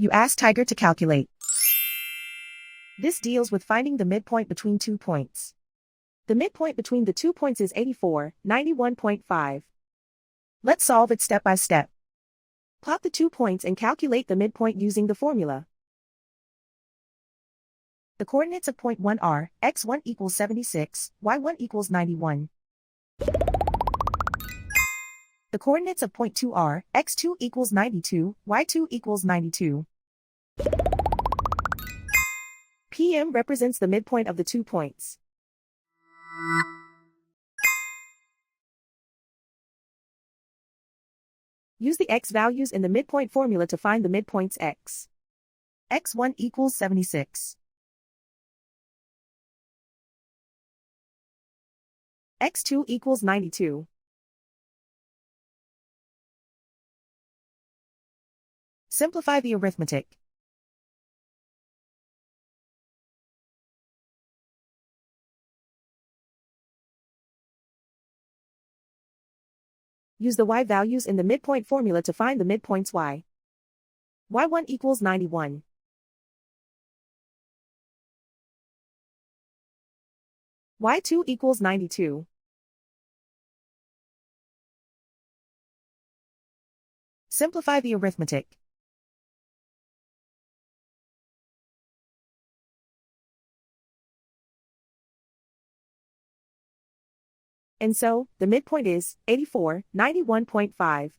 You ask Tiger to calculate. This deals with finding the midpoint between 2 points. The midpoint between the 2 points is 84, 91.5. Let's solve it step by step. Plot the 2 points and calculate the midpoint using the formula. The coordinates of point 1 are, x1 equals 76, y1 equals 91. The coordinates of point 2 are, x2 equals 92, y2 equals 92. PM represents the midpoint of the 2 points. Use the x values in the midpoint formula to find the midpoints x. x1 equals 76. x2 equals 92. Simplify the arithmetic. Use the y values in the midpoint formula to find the midpoints y. y1 equals 91. y2 equals 92. Simplify the arithmetic. And so, the midpoint is 84, 91.5.